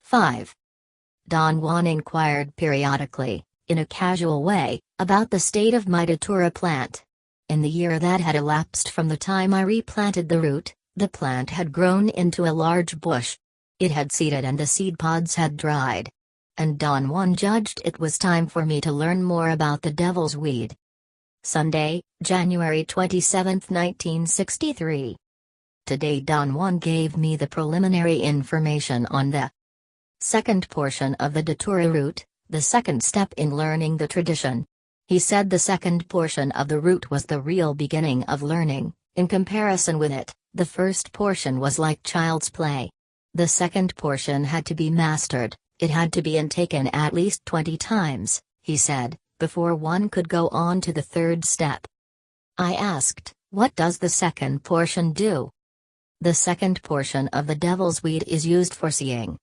5. Don Juan inquired periodically, in a casual way, about the state of my datura plant. In the year that had elapsed from the time I replanted the root, the plant had grown into a large bush. It had seeded and the seed pods had dried. And Don Juan judged it was time for me to learn more about the devil's weed. Sunday, January 27, 1963. Today Don Juan gave me the preliminary information on the second portion of the datura root, the second step in learning the tradition. He said the second portion of the root was the real beginning of learning. In comparison with it, the first portion was like child's play. The second portion had to be mastered, it had to be intaken at least 20 times, he said, before one could go on to the third step. I asked, what does the second portion do? The second portion of the devil's weed is used for seeing.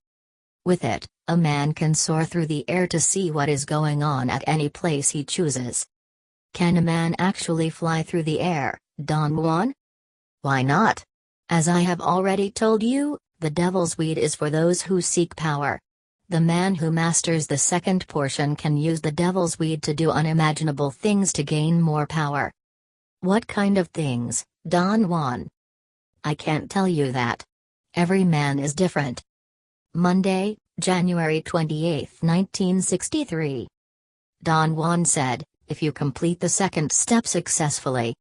With it, a man can soar through the air to see what is going on at any place he chooses. Can a man actually fly through the air, Don Juan? Why not? As I have already told you, the devil's weed is for those who seek power. The man who masters the second portion can use the devil's weed to do unimaginable things to gain more power. What kind of things, Don Juan? I can't tell you that. Every man is different. Monday, January 28, 1963. Don Juan said, if you complete the second step successfully,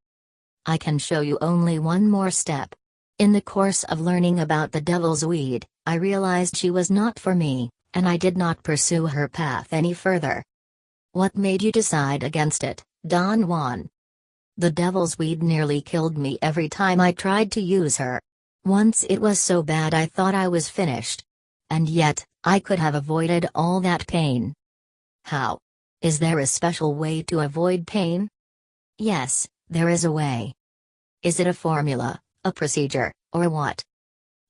I can show you only one more step. In the course of learning about the devil's weed, I realized she was not for me, and I did not pursue her path any further. What made you decide against it, Don Juan? The devil's weed nearly killed me every time I tried to use her. Once it was so bad I thought I was finished. And yet, I could have avoided all that pain. How? Is there a special way to avoid pain? Yes, there is a way. Is it a formula, a procedure, or what?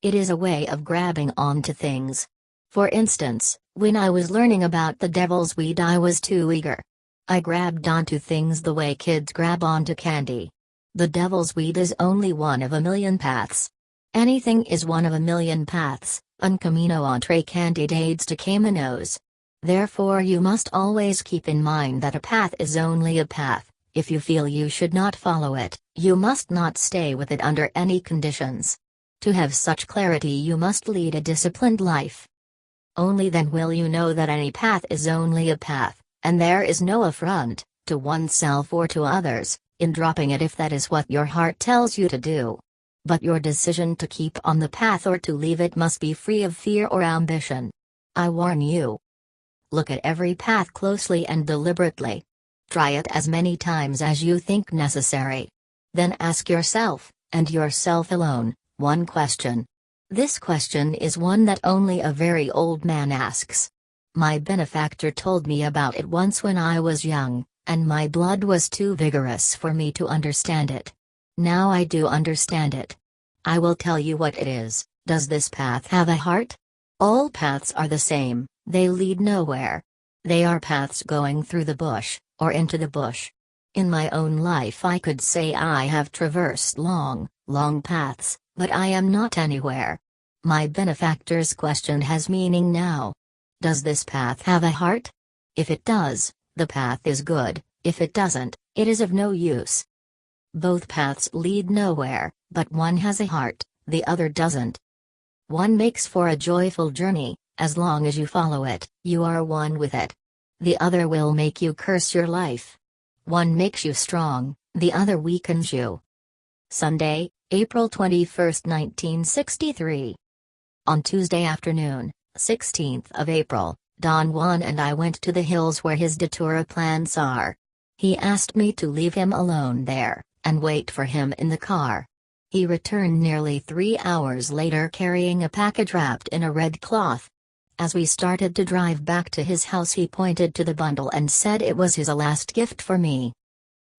It is a way of grabbing onto things. For instance, when I was learning about the devil's weed I was too eager. I grabbed onto things the way kids grab onto candy. The devil's weed is only one of a million paths. Anything is one of a million paths, un camino entre candidates to caminos. Therefore you must always keep in mind that a path is only a path. If you feel you should not follow it, you must not stay with it under any conditions. To have such clarity you must lead a disciplined life. Only then will you know that any path is only a path, and there is no affront, to oneself or to others, in dropping it if that is what your heart tells you to do. But your decision to keep on the path or to leave it must be free of fear or ambition. I warn you. Look at every path closely and deliberately. Try it as many times as you think necessary. Then ask yourself, and yourself alone, one question. This question is one that only a very old man asks. My benefactor told me about it once when I was young, and my blood was too vigorous for me to understand it. Now I do understand it. I will tell you what it is. Does this path have a heart? All paths are the same, they lead nowhere. They are paths going through the bush, or into the bush. In my own life I could say I have traversed long paths, but I am not anywhere. My benefactor's question has meaning now. Does this path have a heart? If it does, the path is good, if it doesn't, it is of no use. Both paths lead nowhere, but one has a heart, the other doesn't. One makes for a joyful journey, as long as you follow it, you are one with it. The other will make you curse your life. One makes you strong, the other weakens you. Sunday, April 21, 1963. On Tuesday afternoon, 16th of April, Don Juan and I went to the hills where his datura plants are. He asked me to leave him alone there, and wait for him in the car. He returned nearly 3 hours later carrying a package wrapped in a red cloth. As we started to drive back to his house he pointed to the bundle and said it was his last gift for me.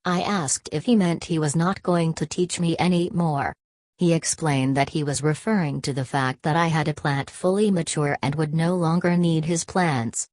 I asked if he meant he was not going to teach me any more. He explained that he was referring to the fact that I had a plant fully mature and would no longer need his plants.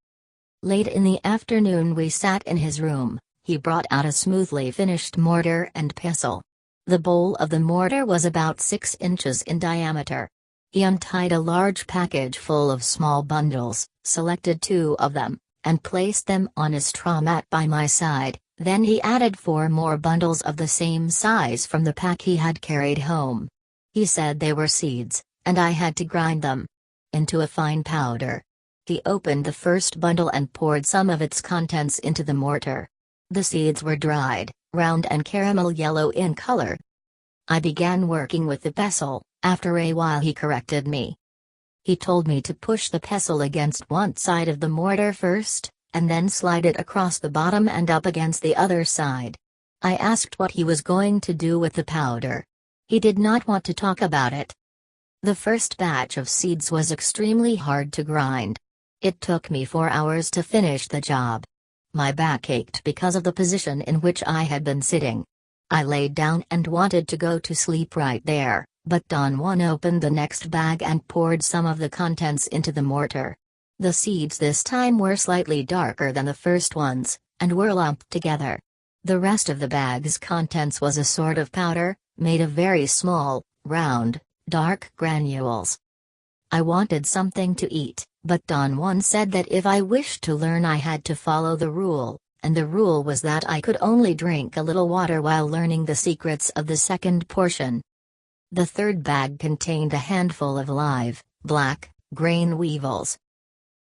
Late in the afternoon we sat in his room. He brought out a smoothly finished mortar and pestle. The bowl of the mortar was about 6 inches in diameter. He untied a large package full of small bundles, selected 2 of them, and placed them on a straw mat by my side. Then he added 4 more bundles of the same size from the pack he had carried home. He said they were seeds, and I had to grind them into a fine powder. He opened the first bundle and poured some of its contents into the mortar. The seeds were dried, round and caramel yellow in color. I began working with the pestle. After a while he corrected me. He told me to push the pestle against one side of the mortar first, and then slide it across the bottom and up against the other side. I asked what he was going to do with the powder. He did not want to talk about it. The first batch of seeds was extremely hard to grind. It took me 4 hours to finish the job. My back ached because of the position in which I had been sitting. I laid down and wanted to go to sleep right there, but Don Juan opened the next bag and poured some of the contents into the mortar. The seeds this time were slightly darker than the first ones, and were lumped together. The rest of the bag's contents was a sort of powder, made of very small, round, dark granules. I wanted something to eat, but Don Juan said that if I wished to learn I had to follow the rule, and the rule was that I could only drink a little water while learning the secrets of the second portion. The third bag contained a handful of live, black, grain weevils.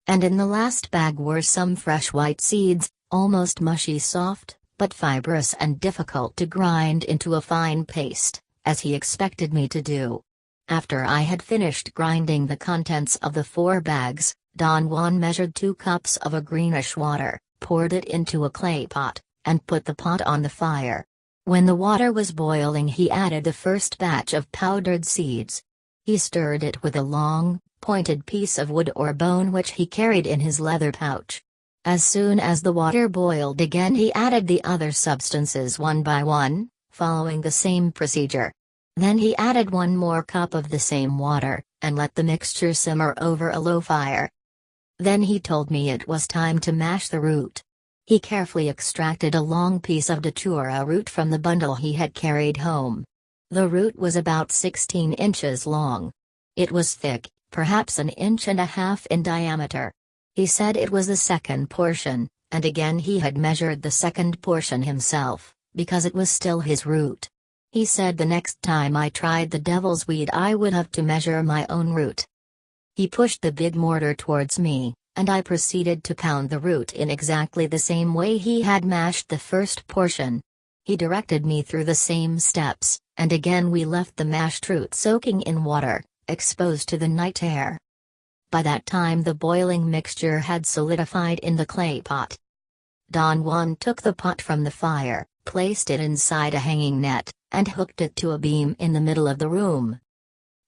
And in the last bag were some fresh white seeds, almost mushy soft, but fibrous and difficult to grind into a fine paste, as he expected me to do. After I had finished grinding the contents of the 4 bags, Don Juan measured 2 cups of a greenish water, poured it into a clay pot, and put the pot on the fire. When the water was boiling he added the first batch of powdered seeds. He stirred it with a long, pointed piece of wood or bone which he carried in his leather pouch. As soon as the water boiled again he added the other substances one by one, following the same procedure. Then he added 1 more cup of the same water, and let the mixture simmer over a low fire. Then he told me it was time to mash the root. He carefully extracted a long piece of datura root from the bundle he had carried home. The root was about 16 inches long. It was thick, perhaps 1.5 inches in diameter. He said it was the second portion, and again he had measured the second portion himself, because it was still his root. He said the next time I tried the devil's weed I would have to measure my own root. He pushed the big mortar towards me, and I proceeded to pound the root in exactly the same way he had mashed the first portion. He directed me through the same steps, and again we left the mashed root soaking in water, exposed to the night air. By that time the boiling mixture had solidified in the clay pot. Don Juan took the pot from the fire, placed it inside a hanging net, and hooked it to a beam in the middle of the room.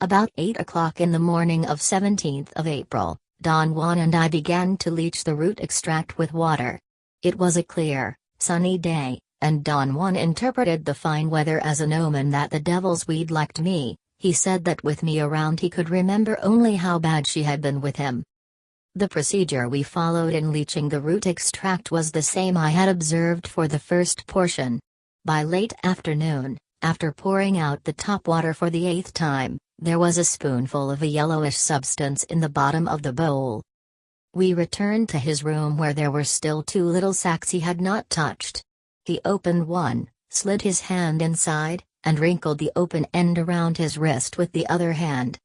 About 8 o'clock in the morning of 17th of April, Don Juan and I began to leach the root extract with water. It was a clear, sunny day, and Don Juan interpreted the fine weather as an omen that the devil's weed liked me. He said that with me around he could remember only how bad she had been with him. The procedure we followed in leaching the root extract was the same I had observed for the first portion. By late afternoon, after pouring out the top water for the 8th time, there was a spoonful of a yellowish substance in the bottom of the bowl. We returned to his room where there were still 2 little sacks he had not touched. He opened one, slid his hand inside, and wrinkled the open end around his wrist with the other hand.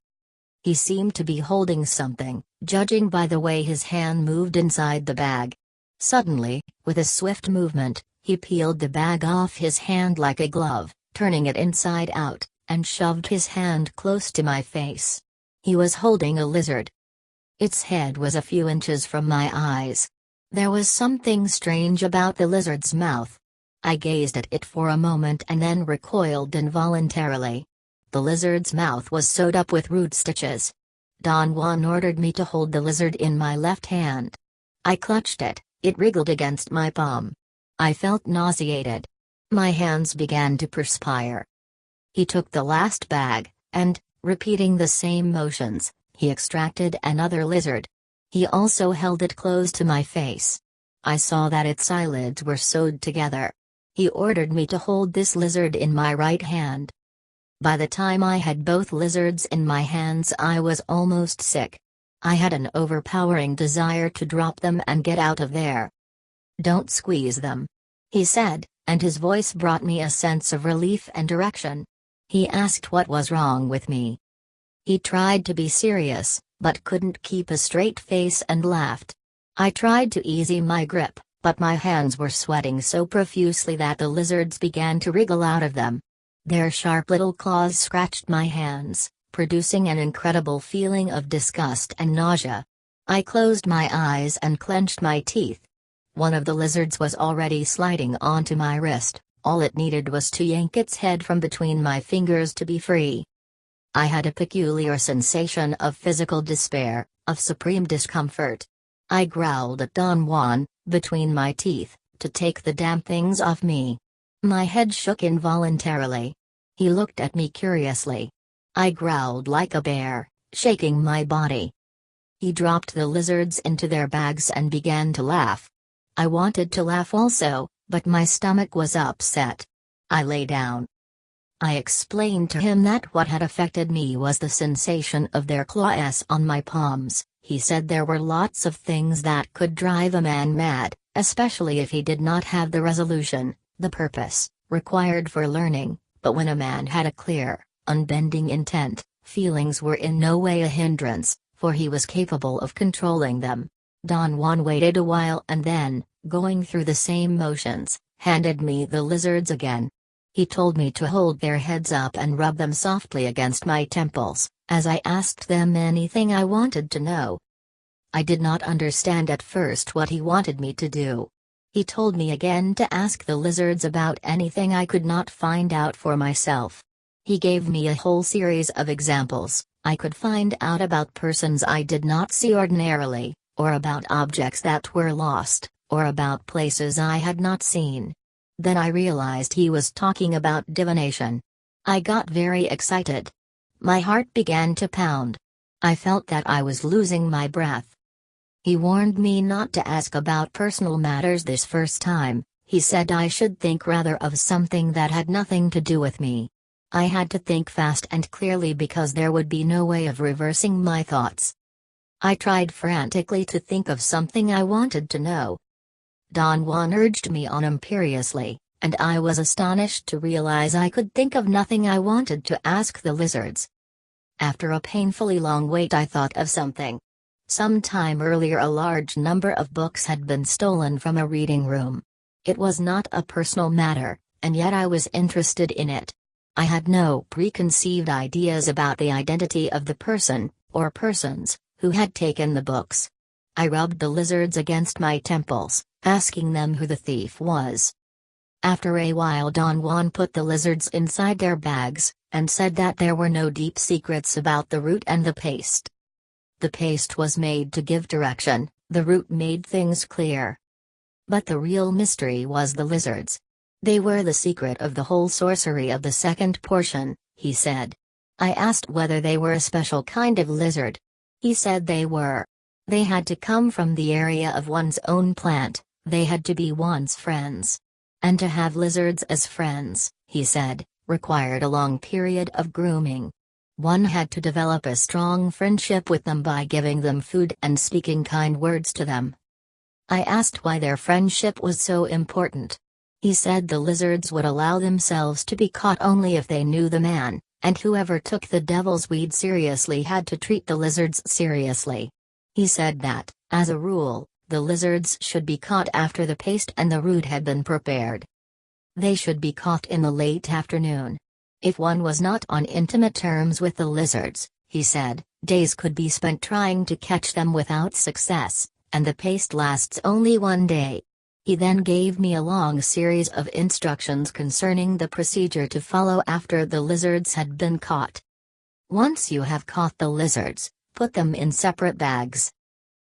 He seemed to be holding something, judging by the way his hand moved inside the bag. Suddenly, with a swift movement, he peeled the bag off his hand like a glove, turning it inside out, and shoved his hand close to my face. He was holding a lizard. Its head was a few inches from my eyes. There was something strange about the lizard's mouth. I gazed at it for a moment and then recoiled involuntarily. The lizard's mouth was sewed up with root stitches. Don Juan ordered me to hold the lizard in my left hand. I clutched it, it wriggled against my palm. I felt nauseated. My hands began to perspire. He took the last bag, and, repeating the same motions, he extracted another lizard. He also held it close to my face. I saw that its eyelids were sewed together. He ordered me to hold this lizard in my right hand. By the time I had both lizards in my hands, I was almost sick. I had an overpowering desire to drop them and get out of there. "Don't squeeze them," he said, and his voice brought me a sense of relief and direction. He asked what was wrong with me. He tried to be serious, but couldn't keep a straight face and laughed. I tried to ease my grip, but my hands were sweating so profusely that the lizards began to wriggle out of them. Their sharp little claws scratched my hands, producing an incredible feeling of disgust and nausea. I closed my eyes and clenched my teeth. One of the lizards was already sliding onto my wrist. All it needed was to yank its head from between my fingers to be free. I had a peculiar sensation of physical despair, of supreme discomfort. I growled at Don Juan, between my teeth, to take the damn things off me. My head shook involuntarily. He looked at me curiously. I growled like a bear, shaking my body. He dropped the lizards into their bags and began to laugh. I wanted to laugh also, but my stomach was upset. I lay down. I explained to him that what had affected me was the sensation of their claws on my palms. He said there were lots of things that could drive a man mad, especially if he did not have the resolution, the purpose, required for learning, but when a man had a clear, unbending intent, feelings were in no way a hindrance, for he was capable of controlling them. Don Juan waited a while and then, going through the same motions, handed me the lizards again. He told me to hold their heads up and rub them softly against my temples, as I asked them anything I wanted to know. I did not understand at first what he wanted me to do. He told me again to ask the lizards about anything I could not find out for myself. He gave me a whole series of examples. I could find out about persons I did not see ordinarily, or about objects that were lost, or about places I had not seen. Then I realized he was talking about divination. I got very excited. My heart began to pound. I felt that I was losing my breath. He warned me not to ask about personal matters this first time. He said I should think rather of something that had nothing to do with me. I had to think fast and clearly because there would be no way of reversing my thoughts. I tried frantically to think of something I wanted to know. Don Juan urged me on imperiously, and I was astonished to realize I could think of nothing I wanted to ask the lizards. After a painfully long wait, I thought of something. Some time earlier, a large number of books had been stolen from a reading room. It was not a personal matter, and yet I was interested in it. I had no preconceived ideas about the identity of the person, or persons, who had taken the books. I rubbed the lizards against my temples, asking them who the thief was. After a while, Don Juan put the lizards inside their bags, and said that there were no deep secrets about the root and the paste. The paste was made to give direction, the root made things clear. But the real mystery was the lizards. They were the secret of the whole sorcery of the second portion, he said. I asked whether they were a special kind of lizard. He said they were. They had to come from the area of one's own plant, they had to be one's friends. And to have lizards as friends, he said, required a long period of grooming. One had to develop a strong friendship with them by giving them food and speaking kind words to them. I asked why their friendship was so important. He said the lizards would allow themselves to be caught only if they knew the man, and whoever took the devil's weed seriously had to treat the lizards seriously. He said that, as a rule, the lizards should be caught after the paste and the root had been prepared. They should be caught in the late afternoon. If one was not on intimate terms with the lizards, he said, days could be spent trying to catch them without success, and the paste lasts only one day. He then gave me a long series of instructions concerning the procedure to follow after the lizards had been caught. Once you have caught the lizards, put them in separate bags.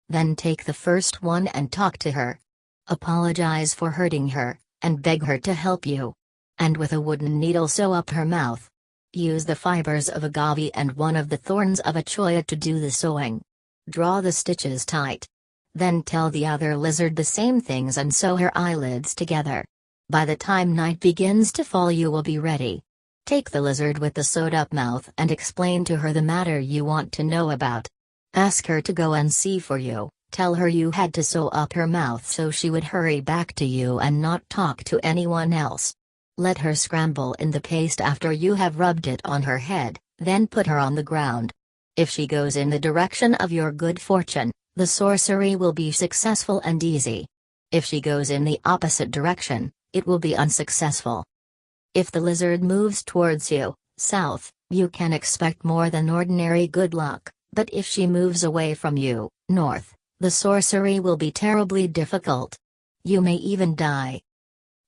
Then take the first one and talk to her. Apologize for hurting her, and beg her to help you. And with a wooden needle sew up her mouth. Use the fibers of agave and one of the thorns of a cholla to do the sewing. Draw the stitches tight. Then tell the other lizard the same things and sew her eyelids together. By the time night begins to fall, you will be ready. Take the lizard with the sewed-up mouth and explain to her the matter you want to know about. Ask her to go and see for you, tell her you had to sew up her mouth so she would hurry back to you and not talk to anyone else. Let her scramble in the paste after you have rubbed it on her head, then put her on the ground. If she goes in the direction of your good fortune, the sorcery will be successful and easy. If she goes in the opposite direction, it will be unsuccessful. If the lizard moves towards you, south, you can expect more than ordinary good luck, but if she moves away from you, north, the sorcery will be terribly difficult. You may even die.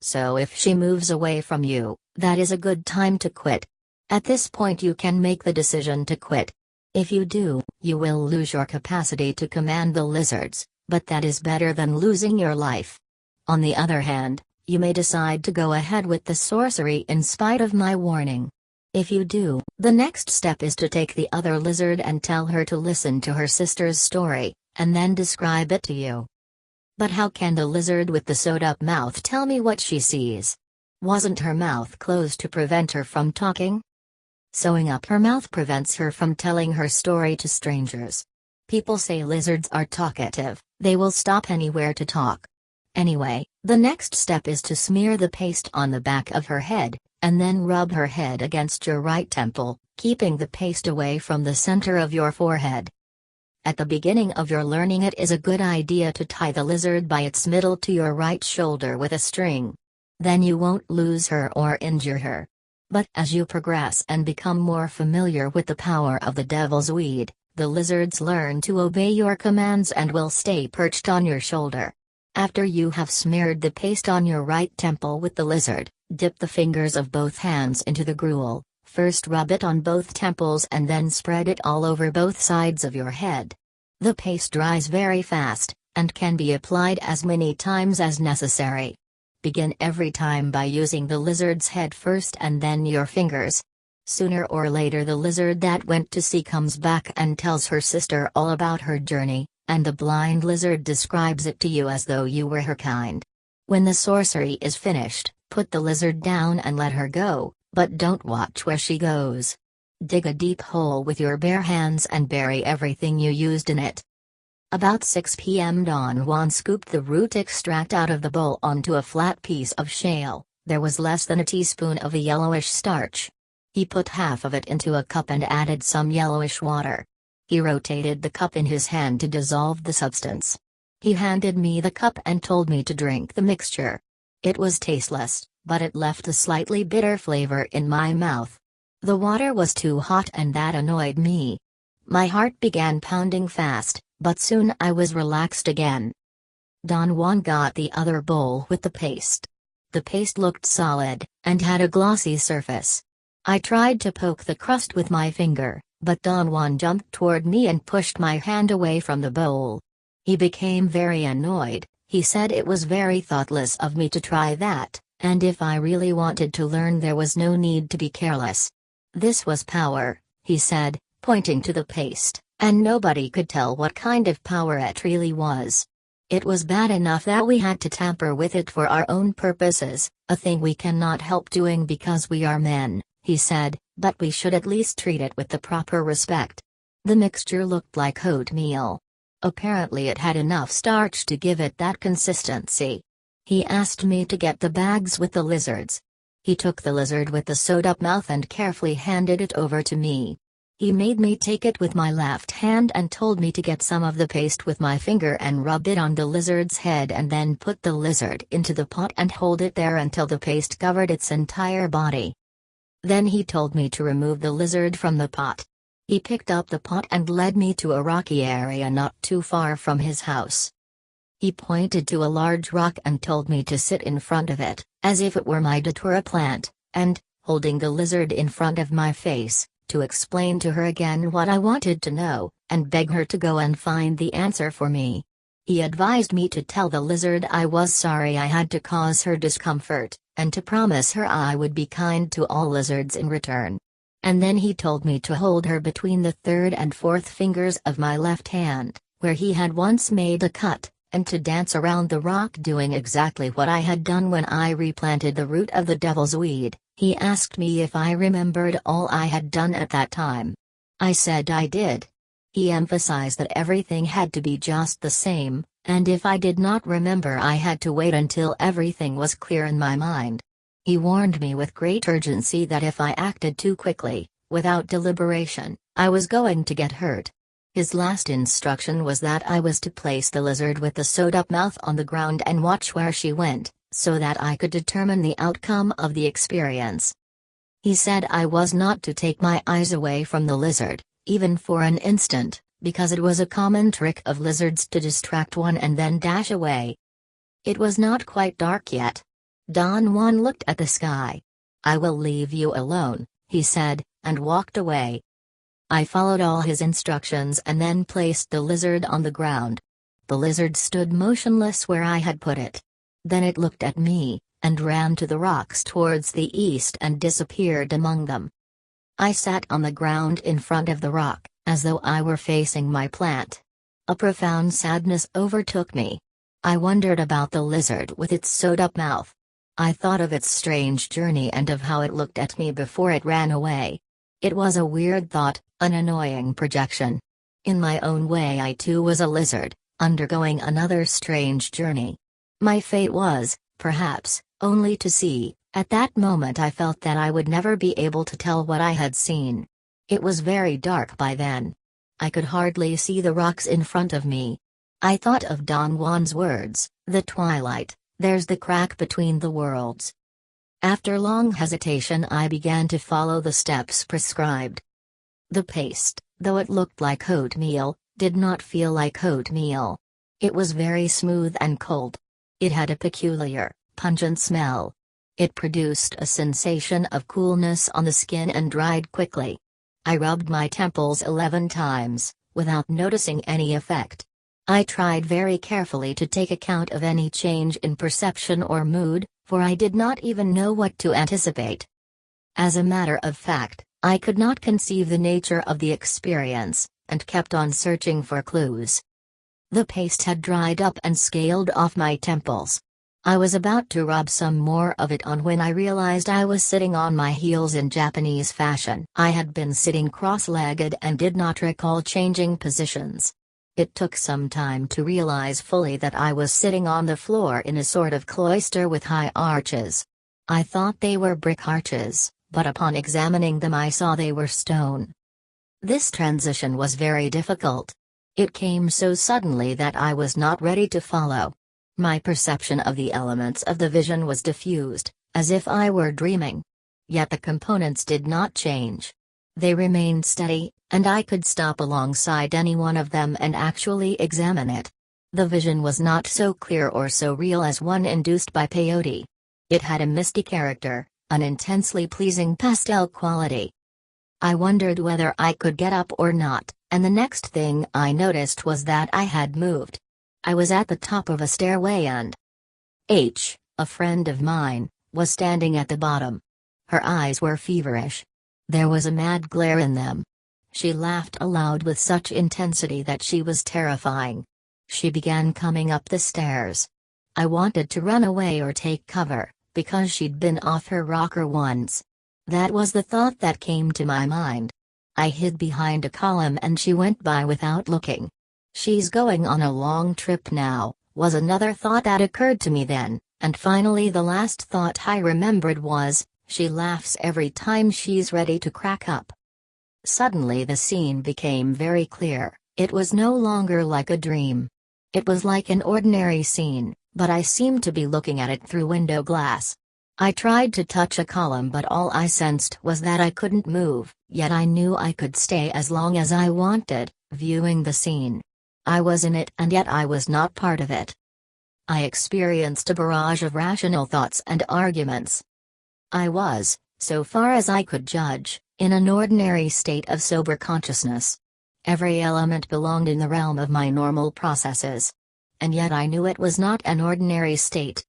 So if she moves away from you, that is a good time to quit. At this point you can make the decision to quit. If you do, you will lose your capacity to command the lizards, but that is better than losing your life. On the other hand, you may decide to go ahead with the sorcery in spite of my warning. If you do, the next step is to take the other lizard and tell her to listen to her sister's story, and then describe it to you. But how can the lizard with the sewed-up mouth tell me what she sees? Wasn't her mouth closed to prevent her from talking? Sewing up her mouth prevents her from telling her story to strangers. People say lizards are talkative, they will stop anywhere to talk. Anyway, the next step is to smear the paste on the back of her head, and then rub her head against your right temple, keeping the paste away from the center of your forehead. At the beginning of your learning, it is a good idea to tie the lizard by its middle to your right shoulder with a string. Then you won't lose her or injure her. But as you progress and become more familiar with the power of the devil's weed, the lizards learn to obey your commands and will stay perched on your shoulder. After you have smeared the paste on your right temple with the lizard, dip the fingers of both hands into the gruel, first rub it on both temples and then spread it all over both sides of your head. The paste dries very fast, and can be applied as many times as necessary. Begin every time by using the lizard's head first and then your fingers. Sooner or later the lizard that went to sea comes back and tells her sister all about her journey, and the blind lizard describes it to you as though you were her kind. When the sorcery is finished, put the lizard down and let her go, but don't watch where she goes. Dig a deep hole with your bare hands and bury everything you used in it. About 6 p.m. Don Juan scooped the root extract out of the bowl onto a flat piece of shale. There was less than a teaspoon of a yellowish starch. He put half of it into a cup and added some yellowish water. He rotated the cup in his hand to dissolve the substance. He handed me the cup and told me to drink the mixture. It was tasteless, but it left a slightly bitter flavor in my mouth. The water was too hot and that annoyed me. My heart began pounding fast, but soon I was relaxed again. Don Juan got the other bowl with the paste. The paste looked solid, and had a glossy surface. I tried to poke the crust with my finger, but Don Juan jumped toward me and pushed my hand away from the bowl. He became very annoyed. He said it was very thoughtless of me to try that, and if I really wanted to learn there was no need to be careless. This was power, he said, pointing to the paste, and nobody could tell what kind of power it really was. It was bad enough that we had to tamper with it for our own purposes, a thing we cannot help doing because we are men, he said, but we should at least treat it with the proper respect. The mixture looked like oatmeal. Apparently it had enough starch to give it that consistency. He asked me to get the bags with the lizards. He took the lizard with the sewed-up mouth and carefully handed it over to me. He made me take it with my left hand and told me to get some of the paste with my finger and rub it on the lizard's head and then put the lizard into the pot and hold it there until the paste covered its entire body. Then he told me to remove the lizard from the pot. He picked up the pot and led me to a rocky area not too far from his house. He pointed to a large rock and told me to sit in front of it, as if it were my datura plant, and, holding the lizard in front of my face, to explain to her again what I wanted to know, and beg her to go and find the answer for me. He advised me to tell the lizard I was sorry I had to cause her discomfort, and to promise her I would be kind to all lizards in return. And then he told me to hold her between the third and fourth fingers of my left hand, where he had once made a cut, and to dance around the rock doing exactly what I had done when I replanted the root of the devil's weed, He asked me if I remembered all I had done at that time. I said I did. He emphasized that everything had to be just the same, and if I did not remember I had to wait until everything was clear in my mind. He warned me with great urgency that if I acted too quickly, without deliberation, I was going to get hurt. His last instruction was that I was to place the lizard with the sewed-up mouth on the ground and watch where she went, so that I could determine the outcome of the experience. He said I was not to take my eyes away from the lizard, even for an instant, because it was a common trick of lizards to distract one and then dash away. It was not quite dark yet. Don Juan looked at the sky. "I will leave you alone," he said, and walked away. I followed all his instructions and then placed the lizard on the ground. The lizard stood motionless where I had put it. Then it looked at me, and ran to the rocks towards the east and disappeared among them. I sat on the ground in front of the rock, as though I were facing my plant. A profound sadness overtook me. I wondered about the lizard with its sewed-up mouth. I thought of its strange journey and of how it looked at me before it ran away. It was a weird thought, an annoying projection. In my own way I too was a lizard, undergoing another strange journey. My fate was, perhaps, only to see. At that moment I felt that I would never be able to tell what I had seen. It was very dark by then. I could hardly see the rocks in front of me. I thought of Don Juan's words, "The twilight, there's the crack between the worlds." After long hesitation I began to follow the steps prescribed. The paste, though it looked like oatmeal, did not feel like oatmeal. It was very smooth and cold. It had a peculiar, pungent smell. It produced a sensation of coolness on the skin and dried quickly. I rubbed my temples 11 times, without noticing any effect. I tried very carefully to take account of any change in perception or mood, for I did not even know what to anticipate. As a matter of fact, I could not conceive the nature of the experience, and kept on searching for clues. The paste had dried up and scaled off my temples. I was about to rub some more of it on when I realized I was sitting on my heels in Japanese fashion. I had been sitting cross-legged and did not recall changing positions. It took some time to realize fully that I was sitting on the floor in a sort of cloister with high arches. I thought they were brick arches, but upon examining them I saw they were stone. This transition was very difficult. It came so suddenly that I was not ready to follow. My perception of the elements of the vision was diffused, as if I were dreaming. Yet the components did not change. They remained steady, and I could stop alongside any one of them and actually examine it. The vision was not so clear or so real as one induced by peyote. It had a misty character, an intensely pleasing pastel quality. I wondered whether I could get up or not, and the next thing I noticed was that I had moved. I was at the top of a stairway and a friend of mine, was standing at the bottom. Her eyes were feverish. There was a mad glare in them. She laughed aloud with such intensity that she was terrifying. She began coming up the stairs. I wanted to run away or take cover, because she'd been off her rocker once. That was the thought that came to my mind. I hid behind a column and she went by without looking. She's going on a long trip now, was another thought that occurred to me then, and finally the last thought I remembered was, she laughs every time she's ready to crack up. Suddenly the scene became very clear. It was no longer like a dream. It was like an ordinary scene, but I seemed to be looking at it through window glass. I tried to touch a column but all I sensed was that I couldn't move, yet I knew I could stay as long as I wanted, viewing the scene. I was in it and yet I was not part of it. I experienced a barrage of rational thoughts and arguments. I was, so far as I could judge, in an ordinary state of sober consciousness. Every element belonged in the realm of my normal processes. And yet I knew it was not an ordinary state.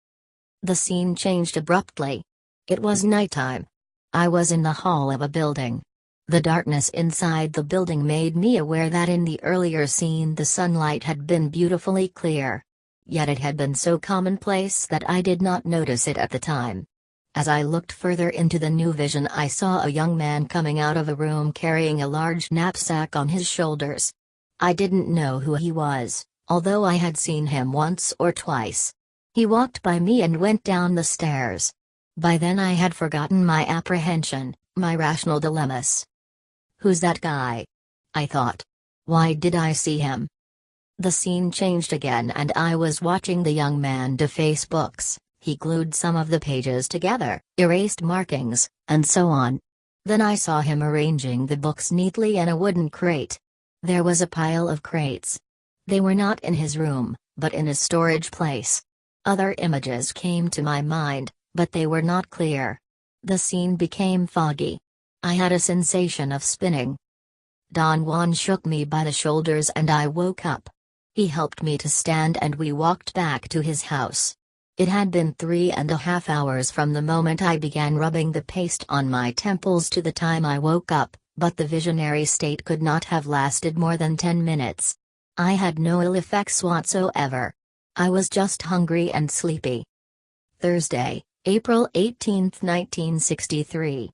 The scene changed abruptly. It was nighttime. I was in the hall of a building. The darkness inside the building made me aware that in the earlier scene the sunlight had been beautifully clear. Yet it had been so commonplace that I did not notice it at the time. As I looked further into the new vision, I saw a young man coming out of a room carrying a large knapsack on his shoulders. I didn't know who he was, although I had seen him once or twice. He walked by me and went down the stairs. By then I had forgotten my apprehension, my rational dilemmas. Who's that guy? I thought. Why did I see him? The scene changed again and I was watching the young man deface books. He glued some of the pages together, erased markings, and so on. Then I saw him arranging the books neatly in a wooden crate. There was a pile of crates. They were not in his room, but in his storage place. Other images came to my mind, but they were not clear. The scene became foggy. I had a sensation of spinning. Don Juan shook me by the shoulders and I woke up. He helped me to stand and we walked back to his house. It had been 3.5 hours from the moment I began rubbing the paste on my temples to the time I woke up, but the visionary state could not have lasted more than 10 minutes. I had no ill effects whatsoever. I was just hungry and sleepy. Thursday, April 18, 1963.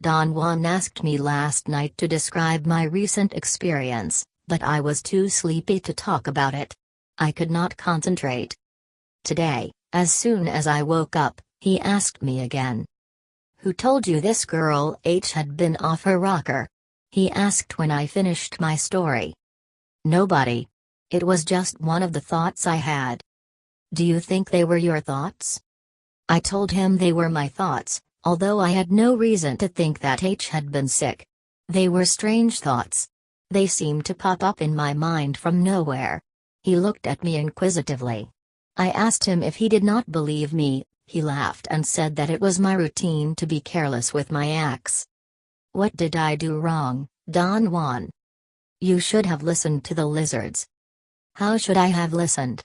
Don Juan asked me last night to describe my recent experience, but I was too sleepy to talk about it. I could not concentrate. Today, as soon as I woke up, he asked me again. Who told you this girl H had been off her rocker? He asked when I finished my story. Nobody. It was just one of the thoughts I had. Do you think they were your thoughts? I told him they were my thoughts, although I had no reason to think that H had been sick. They were strange thoughts. They seemed to pop up in my mind from nowhere. He looked at me inquisitively. I asked him if he did not believe me. He laughed and said that it was my routine to be careless with my acts. What did I do wrong, Don Juan? You should have listened to the lizards. How should I have listened?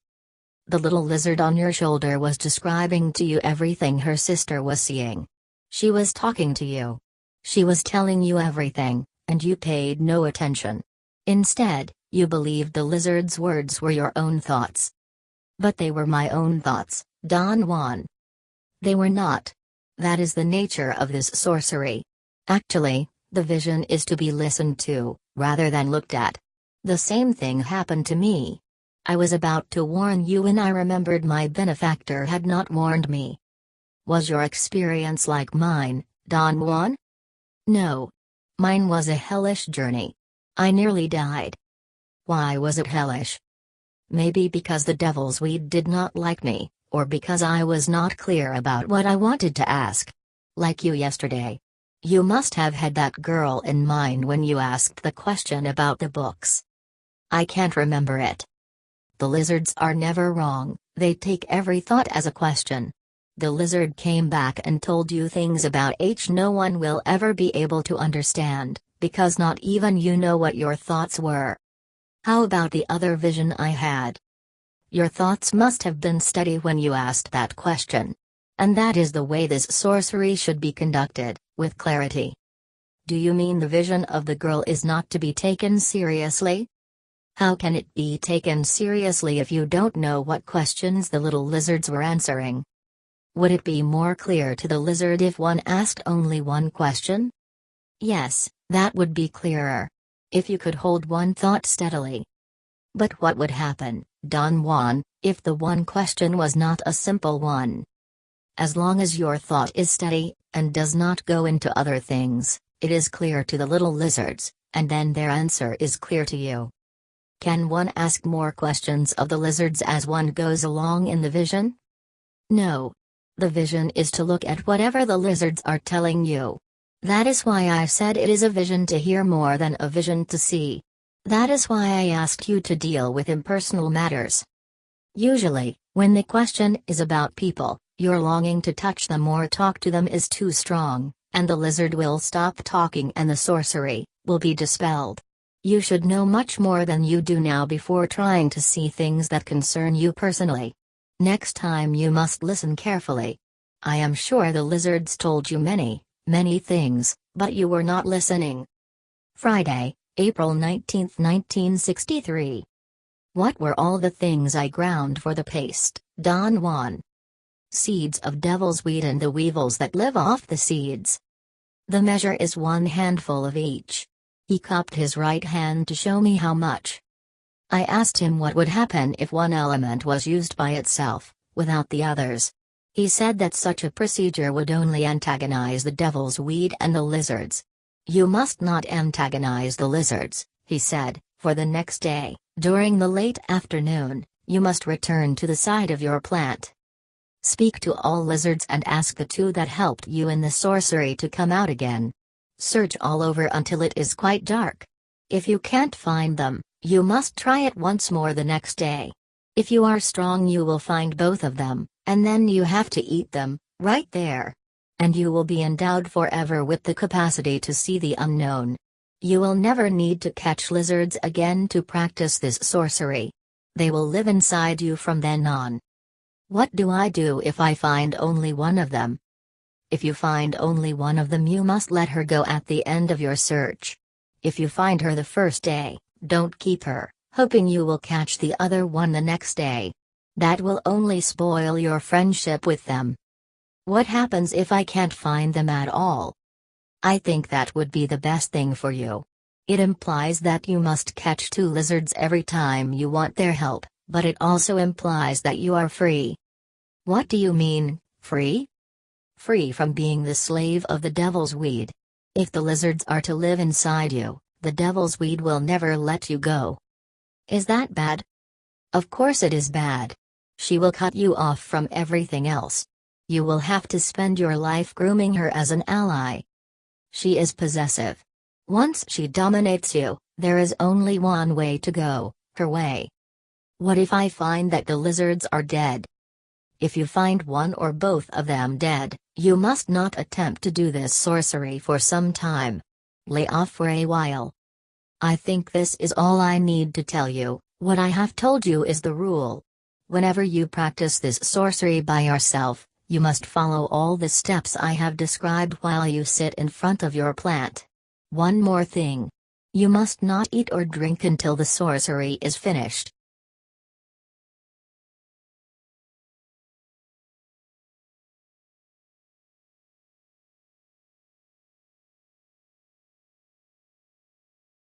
The little lizard on your shoulder was describing to you everything her sister was seeing. She was talking to you. She was telling you everything, and you paid no attention. Instead, you believed the lizard's words were your own thoughts. But they were my own thoughts, Don Juan. They were not. That is the nature of this sorcery. Actually, the vision is to be listened to, rather than looked at. The same thing happened to me. I was about to warn you when I remembered my benefactor had not warned me. Was your experience like mine, Don Juan? No. Mine was a hellish journey. I nearly died. Why was it hellish? Maybe because the devil's weed did not like me, or because I was not clear about what I wanted to ask. Like you yesterday. You must have had that girl in mind when you asked the question about the books. I can't remember it. The lizards are never wrong, they take every thought as a question. The lizard came back and told you things about H no one will ever be able to understand, because not even you know what your thoughts were. How about the other vision I had? Your thoughts must have been steady when you asked that question. And that is the way this sorcery should be conducted, with clarity. Do you mean the vision of the girl is not to be taken seriously? How can it be taken seriously if you don't know what questions the little lizards were answering? Would it be more clear to the lizard if one asked only one question? Yes, that would be clearer. If you could hold one thought steadily. But what would happen, Don Juan, if the one question was not a simple one? As long as your thought is steady, and does not go into other things, it is clear to the little lizards, and then their answer is clear to you. Can one ask more questions of the lizards as one goes along in the vision? No. The vision is to look at whatever the lizards are telling you. That is why I said it is a vision to hear more than a vision to see. That is why I asked you to deal with impersonal matters. Usually, when the question is about people, your longing to touch them or talk to them is too strong, and the lizard will stop talking and the sorcery will be dispelled. You should know much more than you do now before trying to see things that concern you personally. Next time you must listen carefully. I am sure the lizards told you many things, but you were not listening. Friday, April 19, 1963. What were all the things I ground for the paste, Don Juan? seeds of devil's weed and the weevils that live off the seeds. The measure is 1 handful of each. He cupped his right hand to show me how much. I asked him what would happen if one element was used by itself, without the others. He said that such a procedure would only antagonize the devil's weed and the lizards. You must not antagonize the lizards, he said, for the next day, during the late afternoon, you must return to the side of your plant. Speak to all lizards and ask the 2 that helped you in the sorcery to come out again. Search all over until it is quite dark. If you can't find them, you must try it once more the next day. If you are strong, you will find both of them, and then you have to eat them, right there. And you will be endowed forever with the capacity to see the unknown. You will never need to catch lizards again to practice this sorcery. They will live inside you from then on. What do I do if I find only one of them? If you find only one of them, you must let her go at the end of your search. If you find her the first day, don't keep her, hoping you will catch the other one the next day. That will only spoil your friendship with them. What happens if I can't find them at all? I think that would be the best thing for you. It implies that you must catch 2 lizards every time you want their help, but it also implies that you are free. What do you mean, free? Free from being the slave of the devil's weed. If the lizards are to live inside you, the devil's weed will never let you go. Is that bad? Of course it is bad. She will cut you off from everything else. You will have to spend your life grooming her as an ally. She is possessive. Once she dominates you, there is only one way to go, her way. What if I find that the lizards are dead? If you find one or both of them dead, you must not attempt to do this sorcery for some time. Lay off for a while. I think this is all I need to tell you. What I have told you is the rule. Whenever you practice this sorcery by yourself, you must follow all the steps I have described while you sit in front of your plant. One more thing. You must not eat or drink until the sorcery is finished.